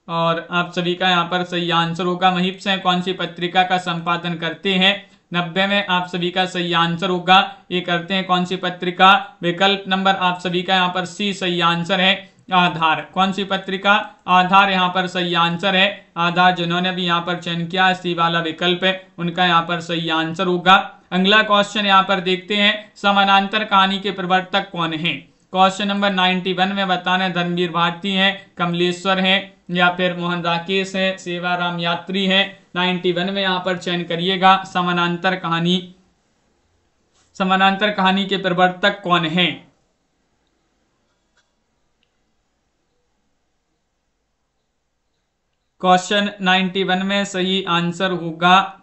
और आप सभी का यहाँ पर सही आंसर होगा। महीप सिंह कौन सी पत्रिका का संपादन करते हैं? 90 में आप सभी का सही आंसर होगा। ये करते हैं कौन सी पत्रिका? विकल्प नंबर आप सभी का यहाँ पर सी सही आंसर है। आधार। कौन सी पत्रिका? आधार यहाँ पर सही आंसर है। आधार जिन्होंने भी यहाँ पर चयन किया है, सी वाला विकल्प है, उनका यहाँ पर सही आंसर होगा। अगला क्वेश्चन यहाँ पर देखते हैं समानांतर कहानी के प्रवर्तक कौन है? क्वेश्चन नंबर 91 में बताना है धर्मवीर भारती हैं, कमलेश्वर हैं या फिर मोहन राकेश हैं, सेवाराम यात्री हैं। 91 में यहाँ पर चयन करिएगा। समानांतर कहानी के प्रवर्तक कौन हैं? क्वेश्चन 91 में सही आंसर होगा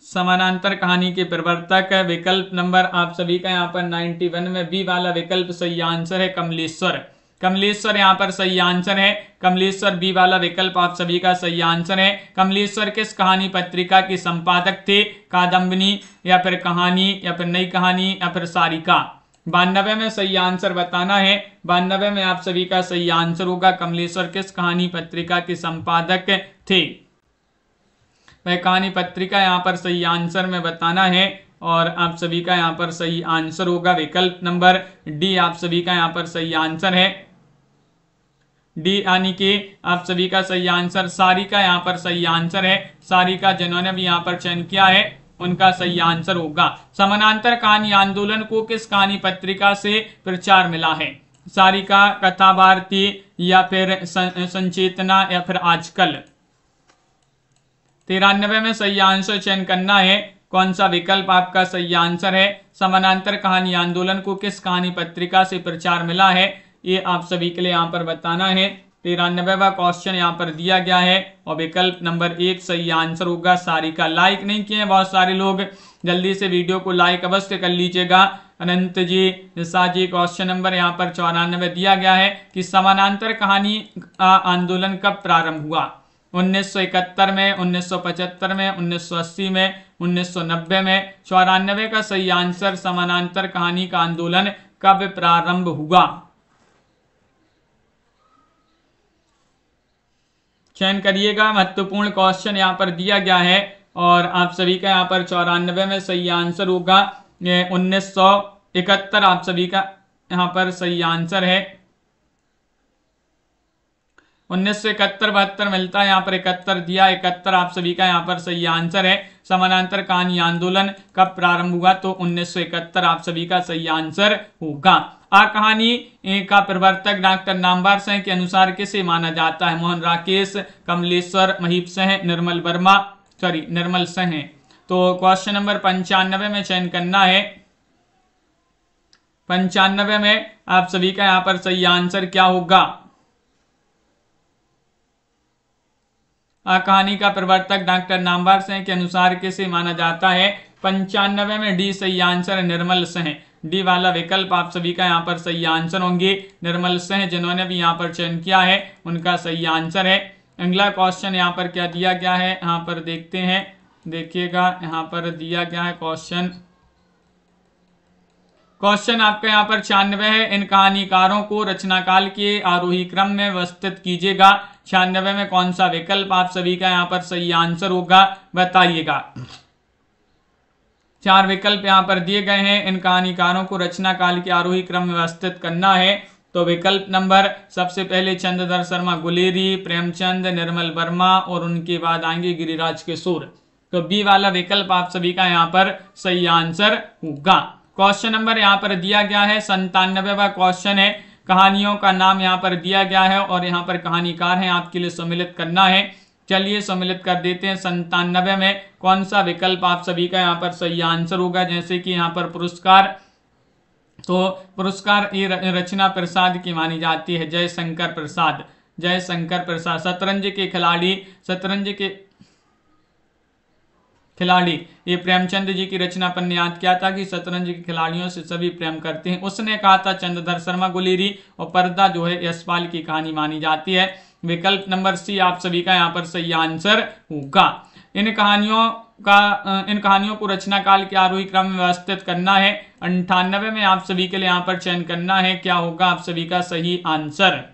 समानांतर कहानी के प्रवर्तक विकल्प नंबर आप सभी का यहाँ पर 91 में बी वाला विकल्प सही आंसर है कमलेश्वर। कमलेश्वर यहाँ पर सही आंसर है। कमलेश्वर बी वाला विकल्प आप सभी का सही आंसर है। कमलेश्वर किस कहानी पत्रिका के संपादक थे? कादम्बिनी या फिर कहानी या फिर नई कहानी या फिर सारिका? 92 में सही आंसर बताना है। 92 में आप सभी का सही आंसर होगा कमलेश्वर किस कहानी पत्रिका के संपादक थे? वह कहानी पत्रिका यहाँ पर सही आंसर में बताना है और आप सभी का यहाँ पर सही आंसर होगा विकल्प नंबर डी। आप सभी का यहाँ पर सही आंसर है डी, यानी कि आप सभी का सही आंसर सारिका यहाँ पर सही आंसर है। सारिका जिन्होंने भी यहाँ पर चयन किया है उनका सही आंसर होगा। समानांतर कहानी आंदोलन को किस कहानी पत्रिका से प्रचार मिला है? सारिका, कथा भारती या फिर संचेतना या फिर आजकल? 93 में सही आंसर चयन करना है। कौन सा विकल्प आपका सही आंसर है? समानांतर कहानी आंदोलन को किस कहानी पत्रिका से प्रचार मिला है? ये आप सभी के लिए यहाँ पर बताना है। 93वां क्वेश्चन यहाँ पर दिया गया है और विकल्प नंबर 1 सही आंसर होगा सारिका। लाइक नहीं किए हैं बहुत सारे लोग, जल्दी से वीडियो को लाइक अवश्य कर लीजिएगा। अनंत जी, निशा जी, क्वेश्चन नंबर यहाँ पर 94 दिया गया है कि समानांतर कहानी आंदोलन कब प्रारंभ हुआ? 1971 में, 1975 में, 1980 में, 1990 में? 94 का सही आंसर समानांतर कहानी का आंदोलन कब प्रारंभ हुआ? चयन करिएगा। महत्वपूर्ण क्वेश्चन यहाँ पर दिया गया है और आप सभी का यहाँ पर 94 में सही आंसर होगा 1971। आप सभी का यहाँ पर सही आंसर है 1971, 72 मिलता है यहाँ पर 71 दिया, 71 आप सभी का यहाँ पर सही आंसर है। समानांतर कहानी आंदोलन कब प्रारंभ हुआ? तो 1971 आप सभी का सही आंसर होगा। आ कहानी का प्रवर्तक डॉक्टर नामवर सिंह के अनुसार किसे माना जाता है? मोहन राकेश, कमलेश्वर, महीप सिंह, निर्मल सिंह। तो क्वेश्चन नंबर 95 में चयन करना है। 95 में आप सभी का यहाँ पर सही आंसर क्या होगा? कहानी का प्रवर्तक डॉक्टर नामवर सिंह के अनुसार किसे माना जाता है? 95 में डी सही आंसर है निर्मल सिंह। डी वाला विकल्प आप सभी का यहाँ पर सही आंसर होंगे। निर्मल सिंह जिन्होंने भी यहाँ पर चयन किया है उनका सही आंसर है। अगला क्वेश्चन यहाँ पर क्या दिया गया है यहाँ पर देखते हैं, देखिएगा। यहाँ पर दिया गया है क्वेश्चन आपका यहाँ पर 96 है। इन कहानीकारों को रचनाकाल के आरोही क्रम में व्यवस्थित कीजिएगा। 96 में कौन सा विकल्प आप सभी का यहाँ पर सही आंसर होगा बताइएगा। 4 विकल्प यहाँ पर दिए गए हैं। इन कहानीकारों को रचनाकाल के आरोही क्रम में व्यवस्थित करना है। तो विकल्प नंबर सबसे पहले चंद्रधर शर्मा गुलेरी, प्रेमचंद, निर्मल वर्मा और उनके बाद आएंगे गिरिराज किशोर। तो बी वाला विकल्प आप सभी का यहाँ पर सही आंसर होगा। क्वेश्चन नंबर यहाँ पर दिया गया है 97वां क्वेश्चन है। कहानियों का नाम यहाँ पर दिया गया है और यहाँ पर कहानीकार हैं, आपके लिए सम्मिलित करना है। चलिए सम्मिलित कर देते हैं। 97 में कौन सा विकल्प आप सभी का यहाँ पर सही आंसर होगा? जैसे कि यहाँ पर पुरस्कार, तो पुरस्कार ये रचना प्रसाद की मानी जाती है, जयशंकर प्रसाद। शतरंज के खिलाड़ी ये प्रेमचंद जी की रचना पर ने याद किया था कि शतरंज के खिलाड़ियों से सभी प्रेम करते हैं। उसने कहा था चंद्रधर शर्मा गुलेरी और पर्दा जो है यशपाल की कहानी मानी जाती है। विकल्प नंबर सी आप सभी का यहाँ पर सही आंसर होगा। इन कहानियों को रचनाकाल के आरोही क्रम में व्यवस्थित करना है। 98 में आप सभी के लिए यहाँ पर चयन करना है, क्या होगा आप सभी का सही आंसर?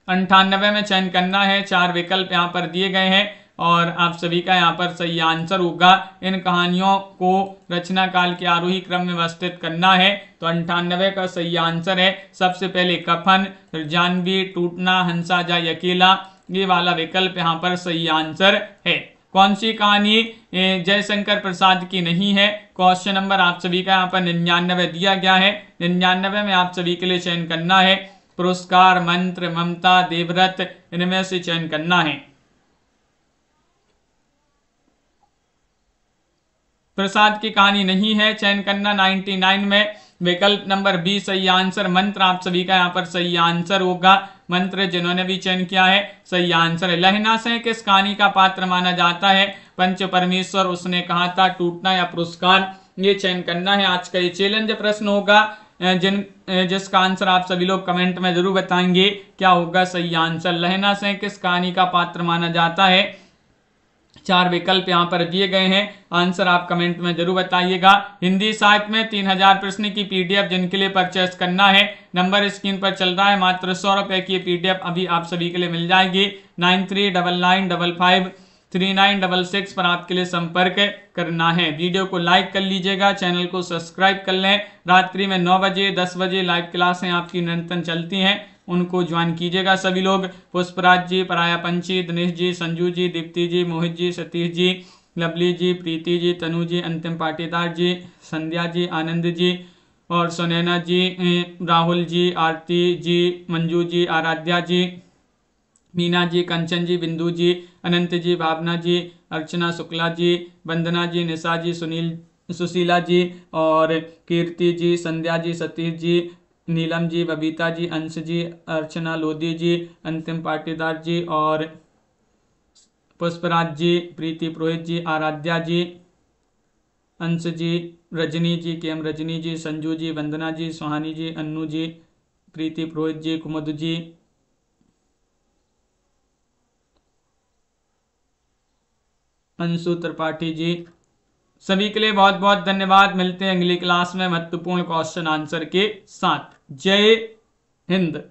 98 में चयन करना है। 4 विकल्प यहाँ पर दिए गए हैं और आप सभी का यहाँ पर सही आंसर होगा। इन कहानियों को रचना काल के आरोही क्रम में व्यवस्थित करना है। तो 98 का सही आंसर है सबसे पहले कफन, फिर जानवी, टूटना, हंसा जाए अकेला। ये वाला विकल्प यहाँ पर सही आंसर है। कौन सी कहानी जयशंकर प्रसाद की नहीं है? क्वेश्चन नंबर आप सभी का यहाँ पर 99 दिया गया है। 99 में आप सभी के लिए चयन करना है। पुरस्कार, मंत्र, ममता, देवव्रत, इनमें से चयन करना है। प्रसाद की कहानी नहीं है, चयन करना 99 में। विकल्प नंबर बी सही आंसर। मंत्र आप सभी का यहाँ पर सही आंसर होगा। मंत्र जिन्होंने भी चयन किया है सही आंसर है। लहना सिंह किस कहानी का पात्र माना जाता है? पंच परमेश्वर, उसने कहा था, टूटना या पुरस्कार, ये चयन करना है। आज का ये चैलेंज प्रश्न होगा जिसका आंसर आप सभी लोग कमेंट में जरूर बताएंगे क्या होगा सही आंसर। लहना सिंह किस कहानी का पात्र माना जाता है? 4 विकल्प यहाँ पर दिए गए हैं, आंसर आप कमेंट में जरूर बताइएगा। हिंदी साहित्य में 3000 प्रश्न की पीडीएफ जिनके लिए परचेस करना है, नंबर स्क्रीन पर चल रहा है, मात्र 100 रुपए की पीडीएफ अभी आप सभी के लिए मिल जाएगी। 9399553966 पर आपके लिए संपर्क करना है। वीडियो को लाइक कर लीजिएगा, चैनल को सब्सक्राइब कर लें। रात्रि में 9 बजे 10 बजे लाइव क्लासें आपकी निरंतर चलती हैं, उनको ज्वाइन कीजिएगा सभी लोग। पुष्पराज जी, पराया पंची, दिनेश जी, संजू जी, दीप्ति जी, मोहित जी, सतीश जी, लवली जी, प्रीति जी, तनु जी, अंतिम पाटीदार जी, संध्या जी, आनंद जी और सुनैना जी, राहुल जी, आरती जी, मंजू जी, आराध्या जी, मीना जी, कंचन जी, बिंदु जी, अनंत जी, भावना जी, अर्चना शुक्ला जी, वंदना जी, निशा जी, सुशीला जी और कीर्ति जी, संध्या जी, सतीश जी, नीलम जी, बबीता जी, अंश जी, अर्चना लोधी जी, अंतिम पाटीदार जी और पुष्पराज जी, प्रीति पुरोहित जी, आराध्या जी, अंश जी, रजनी जी, केम रजनी जी, संजू जी, वंदना जी, सुहानी जी, अन्नू जी, प्रीति पुरोहित जी, कुमुद जी, अंशु त्रिपाठी जी, सभी के लिए बहुत बहुत धन्यवाद। मिलते हैं अगली क्लास में महत्वपूर्ण क्वेश्चन आंसर के साथ। जय हिंद।